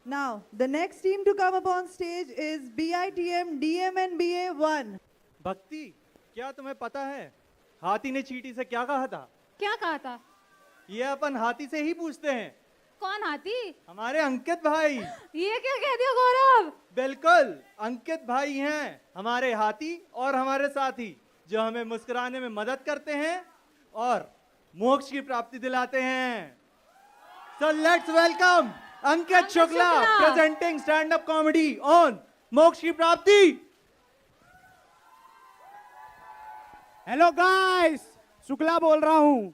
Now, the next team to come up on stage is BITM DMNBA 1. भक्ति, क्या तुम्हें पता है हाथी ने चींटी से क्या कहा था? क्या कहा था? ये अपन हाथी से ही पूछते हैं। कौन हाथी? हमारे अंकित भाई। ये क्या कह दिया गौरव? बिल्कुल, अंकित भाई हैं हमारे हाथी और हमारे साथी, जो हमें मुस्कुराने में मदद करते हैं और मोक्ष की प्राप्ति दिलाते हैं। So let's welcome Ankit Shukla presenting stand-up comedy on मोक्ष की प्राप्ति। हेलो गाइस, शुक्ला बोल रहा हूं।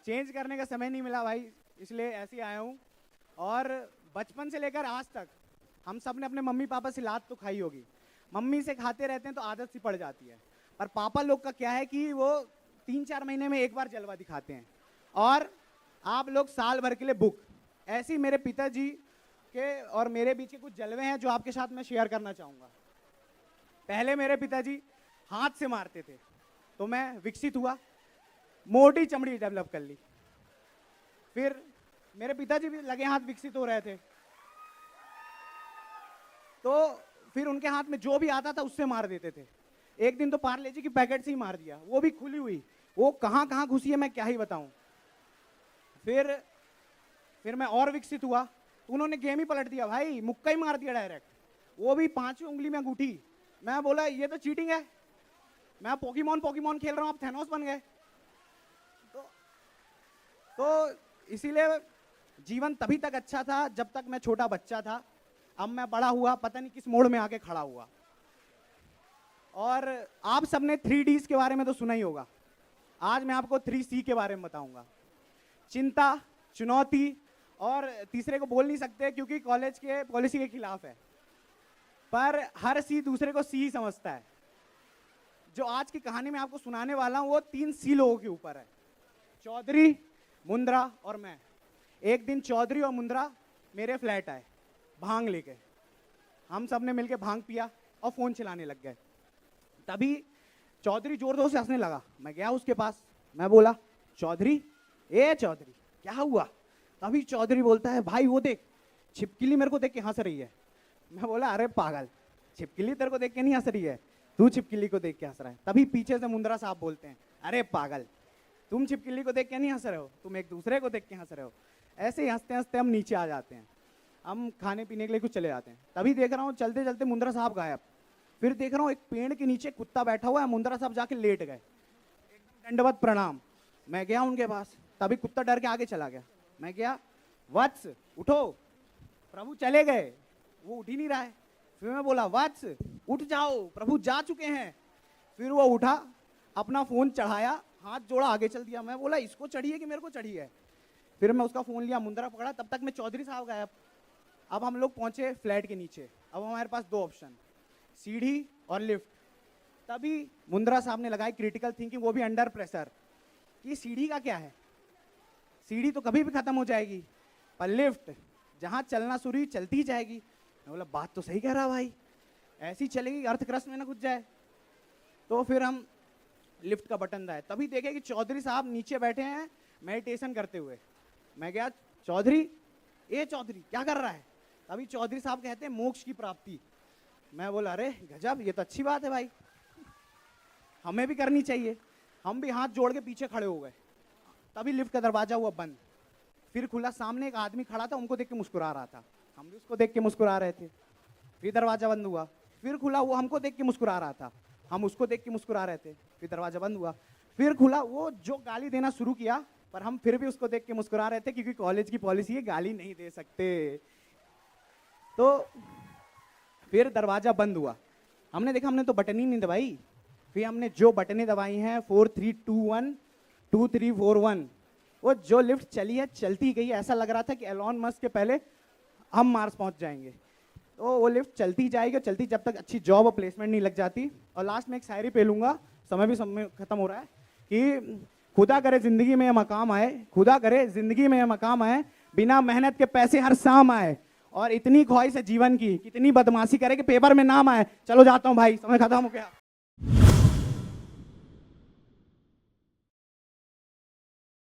चेंज करने का समय नहीं मिला भाई, इसलिए ऐसे ही आया हूं। और बचपन से लेकर आज तक हम सब ने अपने मम्मी पापा से लात तो खाई होगी। मम्मी से खाते रहते हैं तो आदत सी पड़ जाती है। पर पापा लोग का क्या है कि वो 3-4 महीने में एक बार जलवा दिखाते हैं और आप लोग साल भर के लिए बुक। ऐसे ही मेरे पिताजी के और मेरे बीच के कुछ जलवे हैं जो आपके साथ मैं शेयर करना चाहूँगा। पहले मेरे पिताजी हाथ से मारते थे तो मैं विकसित हुआ, मोटी चमड़ी डेवलप कर ली। फिर मेरे पिताजी भी लगे हाथ विकसित हो रहे थे तो फिर उनके हाथ में जो भी आता था उससे मार देते थे। एक दिन तो पार्ले जी की पैकेट से ही मार दिया, वो भी खुली हुई। वो कहाँ कहाँ घुसी है मैं क्या ही बताऊं। फिर मैं और विकसित हुआ तो उन्होंने गेम ही पलट दिया भाई, मुक्का ही मार दिया डायरेक्ट, वो भी 5वीं उंगली में अंगूठी। मैं बोला ये तो चीटिंग है, मैं पोकेमॉन खेल रहा हूँ, आप थैनोस बन गए। तो इसीलिए जीवन तभी तक अच्छा था जब तक मैं छोटा बच्चा था। अब मैं बड़ा हुआ, पता नहीं किस मोड़ में आके खड़ा हुआ। और आप सबने 3Ds के बारे में तो सुना ही होगा। आज मैं आपको 3C के बारे में बताऊंगा। चिंता, चुनौती और तीसरे को बोल नहीं सकते क्योंकि कॉलेज के पॉलिसी के खिलाफ है। पर हर सी दूसरे को सी समझता है। जो आज की कहानी मैं आपको सुनाने वाला हूं वो 3C लोगों के ऊपर है, चौधरी, मुंद्रा और मैं। एक दिन चौधरी और मुंद्रा मेरे फ्लैट आए भांग लेके। हम सब ने मिलके भांग पिया और फोन चलाने लग गए। तभी चौधरी जोर जोर से हंसने लगा। मैं गया उसके पास, मैं बोला चौधरी, ए चौधरी क्या हुआ? तभी चौधरी बोलता है भाई वो देख, छिपकली मेरे को देख के हंस रही है। मैं बोला अरे पागल, छिपकली तेरे को देख के नहीं हंस रही है, तू छिपकली को देख के हंस रहा है। तभी पीछे से मुंद्रा साहब बोलते हैं अरे पागल, तुम छिपकली को देख के नहीं हंस रहे हो, तुम एक दूसरे को देख के हंस रहे हो। ऐसे ही हंसते हंसते हम नीचे आ जाते हैं। हम खाने पीने के लिए कुछ चले जाते हैं। तभी देख रहा हूँ चलते चलते मुंद्रा साहब गायब। फिर देख रहा हूँ एक पेड़ के नीचे कुत्ता बैठा हुआ है, मुंद्रा साहब जाके लेट गए, एकदम दंडवत प्रणाम। मैं गया उनके पास, तभी कुत्ता डर के आगे चला गया। मैं गया, वत्स उठो, प्रभु चले गए, वो उठ ही नहीं रहा है। फिर मैं बोला वत्स उठ जाओ, प्रभु जा चुके हैं। फिर वो उठा, अपना फोन चढ़ाया, हाथ जोड़ा, आगे चल दिया। मैं बोला इसको चढ़ी है कि मेरे को चढ़ी है? फिर मैं उसका फोन लिया, मुंद्रा पकड़ा, तब तक मैं चौधरी साहब गायब। अब हम लोग पहुंचे फ्लैट के नीचे। अब हमारे पास 2 ऑप्शन, सीढ़ी और लिफ्ट। तभी मुंद्रा साहब ने लगाई क्रिटिकल थिंकिंग, वो भी अंडर प्रेशर, कि सीढ़ी का क्या है, सीढ़ी तो कभी भी खत्म हो जाएगी, पर लिफ्ट जहां चलना शुरू हुई चलती ही जाएगी। मैं बोला बात तो सही कह रहा भाई, ऐसी चलेगी अर्थक्रस्ट में ना घुस जाए। तो फिर हम लिफ्ट का बटन दबाए, तभी देखे कि चौधरी साहब नीचे बैठे हैं मेडिटेशन करते हुए। मैं गया, चौधरी, ए चौधरी क्या कर रहा है? तभी चौधरी साहब कहते हैं मोक्ष की प्राप्ति। मैं बोला अरे गजब, ये तो अच्छी बात है भाई, हमें भी करनी चाहिए। हम भी हाथ जोड़ के पीछे खड़े हो गए। तभी लिफ्ट का दरवाजा हुआ बंद, फिर खुला। सामने एक आदमी खड़ा था, उनको देख के मुस्कुरा रहा था, हम भी उसको देख के मुस्कुरा रहे थे। फिर दरवाजा बंद हुआ, फिर खुला, वो हमको देख के मुस्कुरा रहा था, हम उसको देख के मुस्कुरा रहे थे। फिर दरवाजा बंद हुआ, फिर खुला, वो जो गाली देना शुरू किया, पर हम फिर भी उसको देख के मुस्कुरा रहे थे क्योंकि कॉलेज की पॉलिसी है गाली नहीं दे सकते। तो फिर दरवाजा बंद हुआ, हमने देखा हमने तो बटन ही नहीं दबाई। फिर हमने जो बटनें दबाई हैं 4 3 2 1 2 3 4 1, वो जो लिफ्ट चली है चलती गई। ऐसा लग रहा था कि एलॉन मस्क के पहले हम मार्स पहुंच जाएंगे। तो वो लिफ्ट चलती जाएगी, चलती जब तक अच्छी जॉब और प्लेसमेंट नहीं लग जाती। और लास्ट में एक शायरी पेलूंगा, समय भी खत्म हो रहा है, कि खुदा करे जिंदगी में मकाम आए, खुदा करे जिंदगी में मकाम आए, बिना मेहनत के पैसे हर शाम आए, और इतनी ख्वाहिश है जीवन की, कितनी बदमाशी करे कि पेपर में नाम आए। चलो जाता हूँ भाई, समय खत्म हो गया।